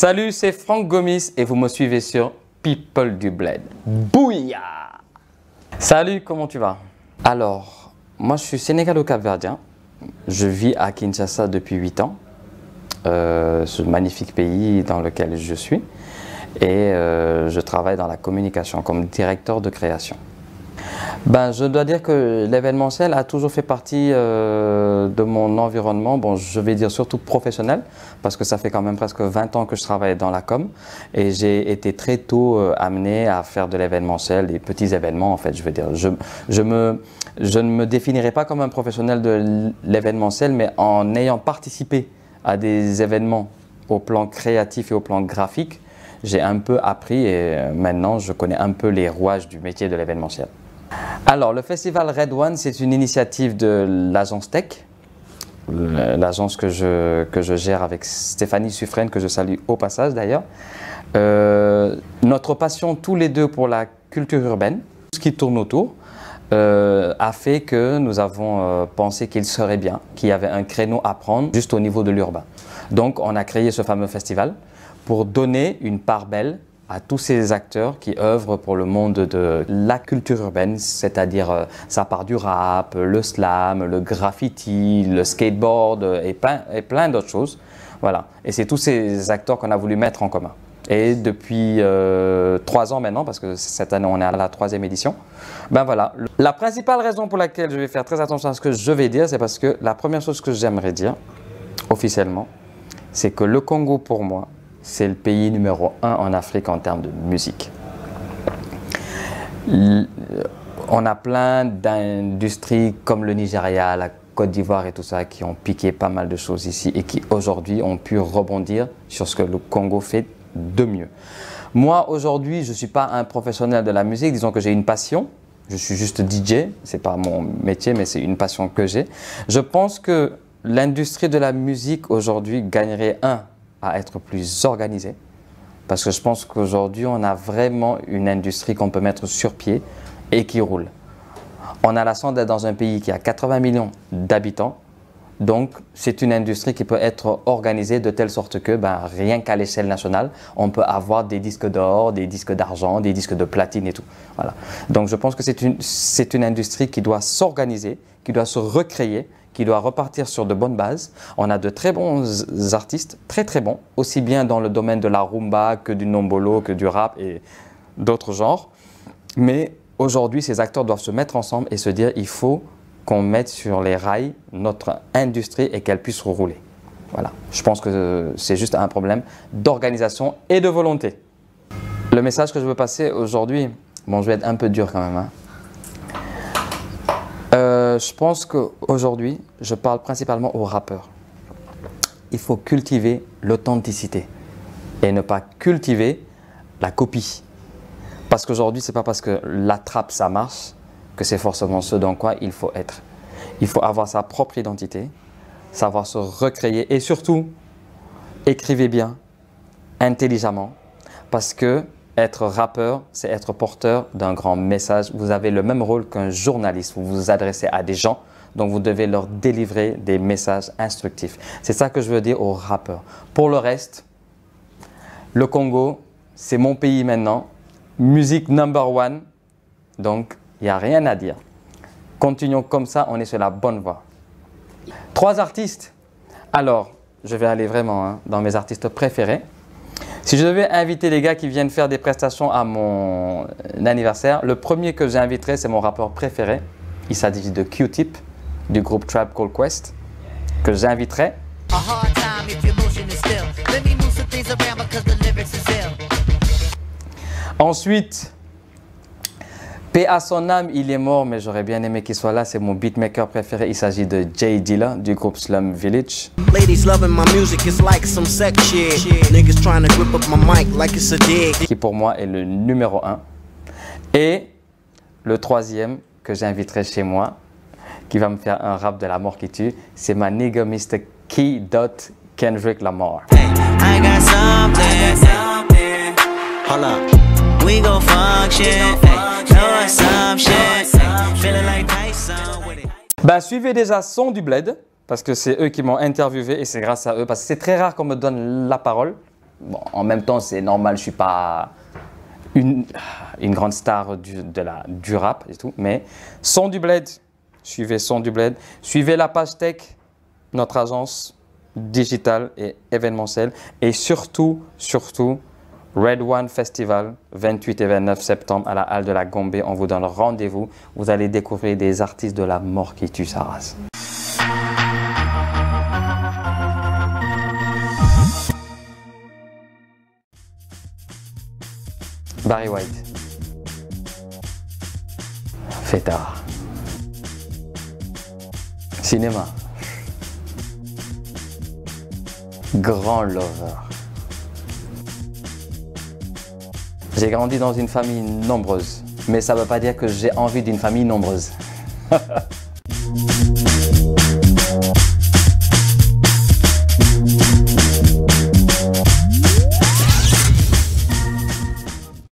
Salut, c'est Franck Gomis et vous me suivez sur People du Bled. Bouya! Salut, comment tu vas? Alors, moi je suis sénégalo-capverdien. Je vis à Kinshasa depuis 8 ans. Ce magnifique pays dans lequel je suis. Et je travaille dans la communication comme directeur de création. Ben, je dois dire que l'événementiel a toujours fait partie de mon environnement, bon, je vais dire surtout professionnel, parce que ça fait quand même presque 20 ans que je travaille dans la com, et j'ai été très tôt amené à faire de l'événementiel, des petits événements en fait, je veux dire. Je ne me définirai pas comme un professionnel de l'événementiel, mais en ayant participé à des événements au plan créatif et au plan graphique, j'ai un peu appris et maintenant je connais un peu les rouages du métier de l'événementiel. Alors, le festival Red One, c'est une initiative de l'agence Tech, l'agence que je gère avec Stéphanie Suffren, que je salue au passage d'ailleurs. Notre passion tous les deux pour la culture urbaine, tout ce qui tourne autour, a fait que nous avons pensé qu'il serait bien, qu'il y avait un créneau à prendre juste au niveau de l'urbain. Donc, on a créé ce fameux festival pour donner une part belle à tous ces acteurs qui œuvrent pour le monde de la culture urbaine, c'est-à-dire ça part du rap, le slam, le graffiti, le skateboard et plein d'autres choses. Voilà. Et c'est tous ces acteurs qu'on a voulu mettre en commun. Et depuis 3 ans maintenant, parce que cette année on est à la 3e édition, ben voilà. La principale raison pour laquelle je vais faire très attention à ce que je vais dire, c'est parce que la première chose que j'aimerais dire, officiellement, c'est que le Congo pour moi, c'est le pays numéro 1 en Afrique en termes de musique. On a plein d'industries comme le Nigeria, la Côte d'Ivoire et tout ça qui ont piqué pas mal de choses ici et qui aujourd'hui ont pu rebondir sur ce que le Congo fait de mieux. Moi aujourd'hui, je ne suis pas un professionnel de la musique, disons que j'ai une passion. Je suis juste DJ, ce n'est pas mon métier mais c'est une passion que j'ai. Je pense que l'industrie de la musique aujourd'hui gagnerait à être plus organisée, parce que je pense qu'aujourd'hui on a vraiment une industrie qu'on peut mettre sur pied et qui roule. On a la chance d'être dans un pays qui a 80 millions d'habitants, donc c'est une industrie qui peut être organisée de telle sorte que rien qu'à l'échelle nationale, on peut avoir des disques d'or, des disques d'argent, des disques de platine et tout. Voilà. Donc je pense que c'est une industrie qui doit s'organiser, qui doit se recréer, qui doit repartir sur de bonnes bases. On a de très bons artistes, très bons, aussi bien dans le domaine de la rumba que du nombolo, que du rap et d'autres genres. Mais aujourd'hui, ces acteurs doivent se mettre ensemble et se dire il faut qu'on mette sur les rails notre industrie et qu'elle puisse rouler. Voilà. Je pense que c'est juste un problème d'organisation et de volonté. Le message que je veux passer aujourd'hui, bon, je vais être un peu dur quand même, hein. Je pense qu'aujourd'hui, je parle principalement aux rappeurs. Il faut cultiver l'authenticité et ne pas cultiver la copie. Parce qu'aujourd'hui, ce n'est pas parce que la trappe, ça marche, que c'est forcément ce dans quoi il faut être. Il faut avoir sa propre identité, savoir se recréer et surtout, écrivez bien, intelligemment, parce que être rappeur, c'est être porteur d'un grand message. Vous avez le même rôle qu'un journaliste. Vous vous adressez à des gens, donc vous devez leur délivrer des messages instructifs. C'est ça que je veux dire aux rappeurs. Pour le reste, le Congo, c'est mon pays maintenant. Musique #1, donc il n'y a rien à dire. Continuons comme ça, on est sur la bonne voie. 3 artistes. Alors, je vais aller vraiment dans mes artistes préférés. Si je devais inviter les gars qui viennent faire des prestations à mon anniversaire, le premier que j'inviterai, c'est mon rappeur préféré. Il s'agit de Q-Tip, du groupe Tribe Called Quest, que j'inviterai. Ensuite, paix à son âme, il est mort, mais j'aurais bien aimé qu'il soit là. C'est mon beatmaker préféré. Il s'agit de Jay Dilla du groupe Slum Village. Qui pour moi est le numéro 1. Et le troisième que j'inviterai chez moi, qui va me faire un rap de la mort qui tue, c'est ma nigga Mr. Key Kendrick Lamar. Suivez déjà Son du Bled, parce que c'est eux qui m'ont interviewé et c'est grâce à eux, parce que c'est très rare qu'on me donne la parole. Bon, en même temps, c'est normal, je suis pas une grande star du rap et tout, mais Son du Bled, suivez Son du Bled, suivez la page tech, notre agence digitale et événementielle, et surtout, Red One Festival, 28 et 29 septembre à la Halle de la Gombe. On vous donne rendez-vous. Vous allez découvrir des artistes de la mort qui tuent sa race. Barry White. Fêtard. Cinéma. Grand lover. J'ai grandi dans une famille nombreuse, mais ça ne veut pas dire que j'ai envie d'une famille nombreuse.